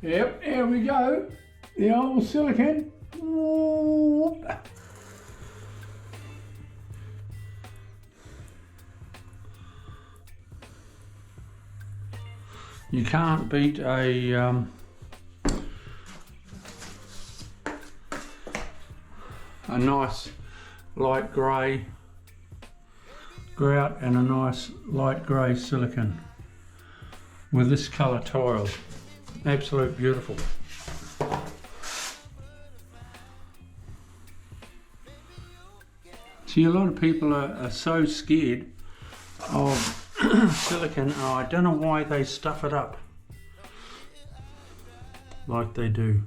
Yep, here we go. The old silicone. You can't beat a nice light grey grout and a nice light grey silicone with this colour tile. Absolute beautiful. See, a lot of people are so scared of silicone. Oh, I don't know why they stuff it up like they do.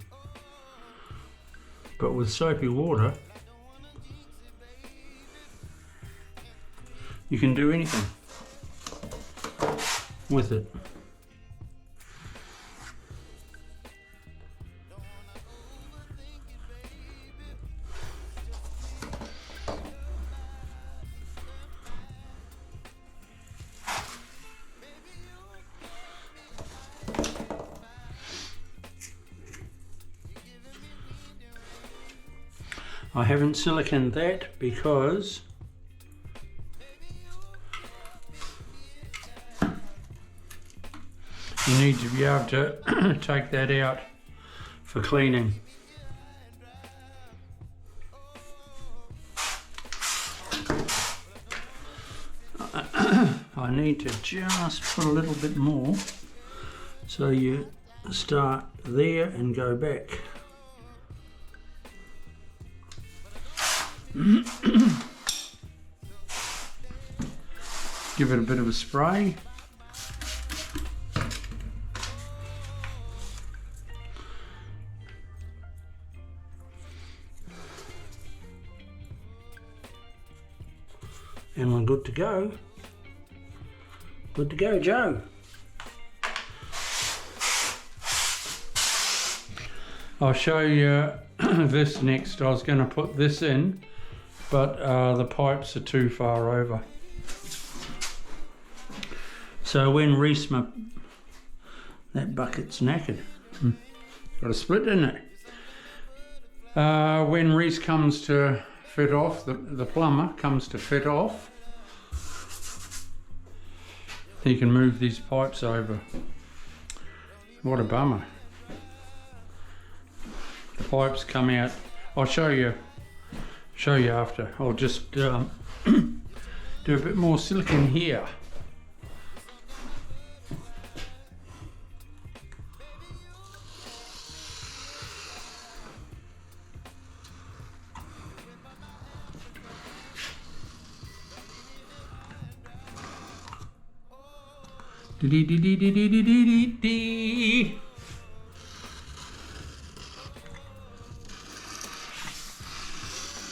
But with soapy water, you can do anything with it. I haven't siliconed that because you need to be able to take that out for cleaning. I need to just put a little bit more, so you start there and go back. Give it a bit of a spray. And we're good to go. Good to go, Joe. I'll show you this next. I was going to put this in, but the pipes are too far over. So when Reese, that bucket's knackered. Got a split in it. When Reese comes to fit off, the plumber comes to fit off, he can move these pipes over. What a bummer. The pipes come out. I'll show you after. I'll just do a bit more silicone here.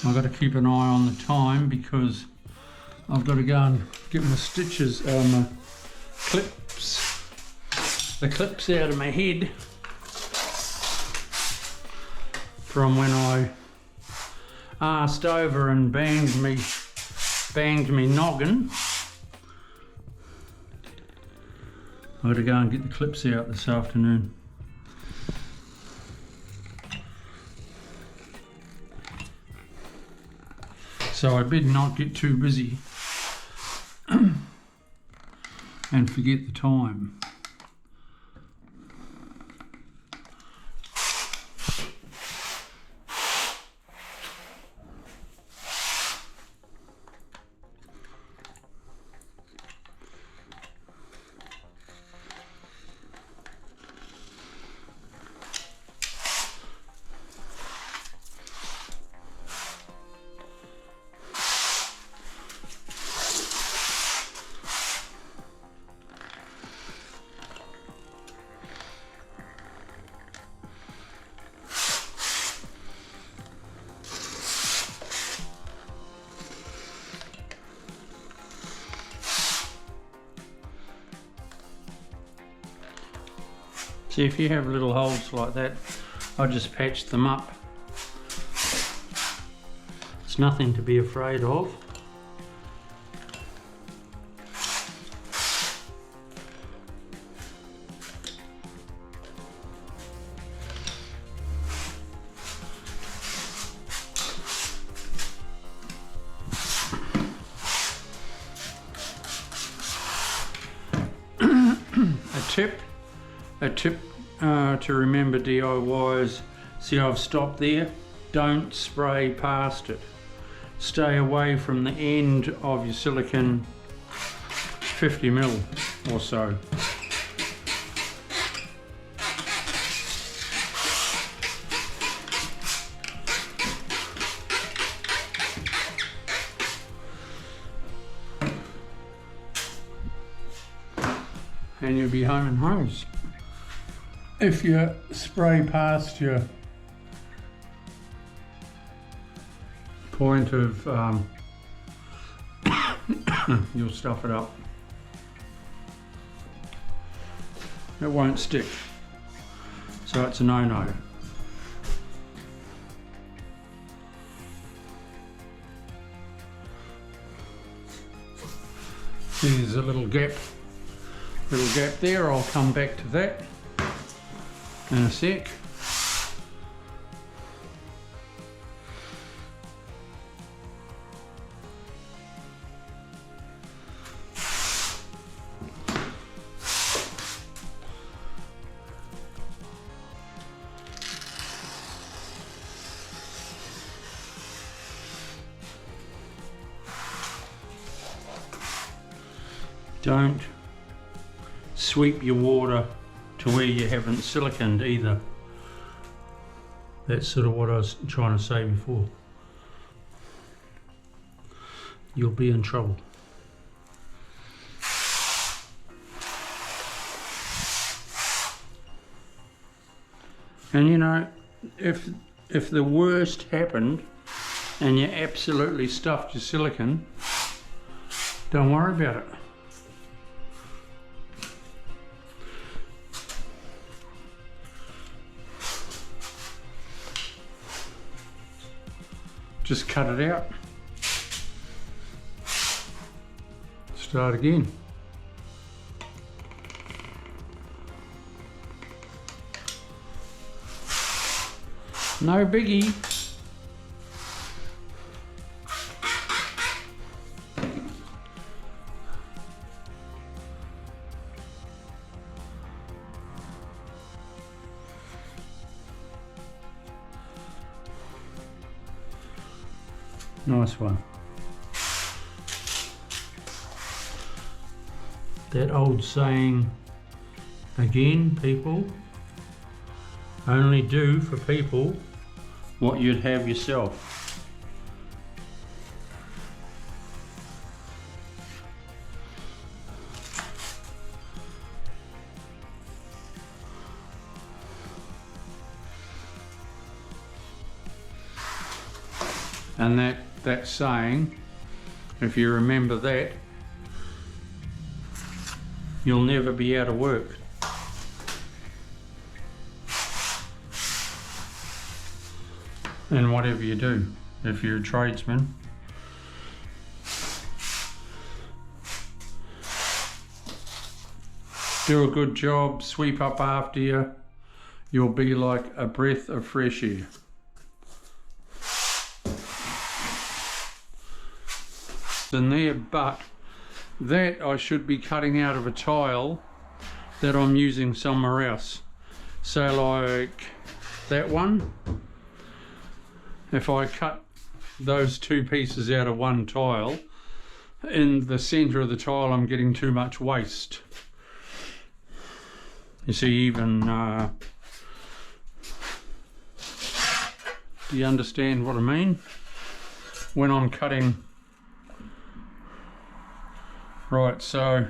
I've got to keep an eye on the time because I've got to go and get my stitches, my clips, the clips out of my head from when I arsed over and banged me noggin. I've got to go and get the clips out this afternoon. So I better not get too busy and forget the time. See, if you have little holes like that, I just patch them up. It's nothing to be afraid of. tip to remember, DIYers, see I've stopped there, don't spray past it. Stay away from the end of your silicone 50mm or so. And you'll be home and hose. If you spray past your point of, you'll stuff it up. It won't stick, so it's a no-no. See, there's a little gap there. I'll come back to that in a sec. Don't sweep your water to where you haven't siliconed either. That's sort of what I was trying to say before. You'll be in trouble. And you know, if the worst happened and you absolutely stuffed your silicone, don't worry about it. Just cut it out. Start again. No biggie. Nice one. That old saying again, people, only do for people what you'd have yourself. And that saying, if you remember that, you'll never be out of work. In whatever you do, if you're a tradesman. Do a good job, sweep up after you, you'll be like a breath of fresh air. In there, but that I should be cutting out of a tile that I'm using somewhere else. So like that one, if I cut those two pieces out of one tile, in the center of the tile I'm getting too much waste. You see, even do you understand what I mean? When I'm cutting. Right, so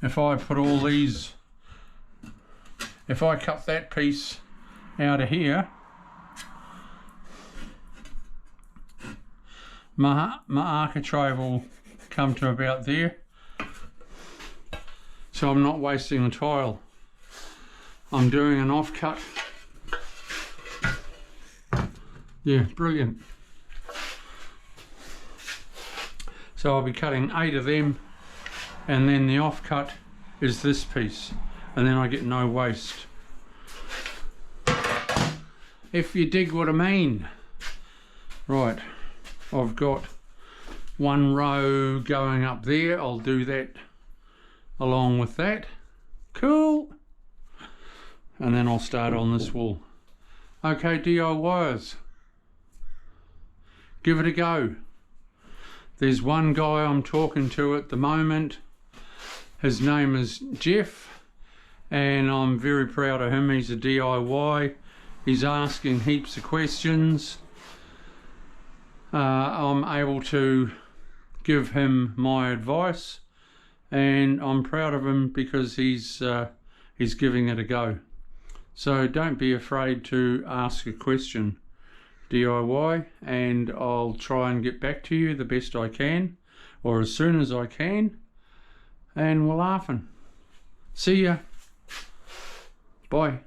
if I put all these, if I cut that piece out of here, my architrave will come to about there, so I'm not wasting the tile. I'm doing an offcut. Yeah, brilliant. So I'll be cutting 8 of them, and then the offcut is this piece, and then I get no waste. If you dig what I mean. Right, I've got one row going up there. I'll do that along with that. Cool. And then I'll start on this wall. Okay, DIYers, give it a go. There's one guy I'm talking to at the moment. His name is Jeff, and I'm very proud of him. He's a DIY. He's asking heaps of questions. I'm able to give him my advice, and I'm proud of him because he's giving it a go. So don't be afraid to ask a question, DIY, and I'll try and get back to you the best I can, or as soon as I can, and we're laughing. See ya. Bye.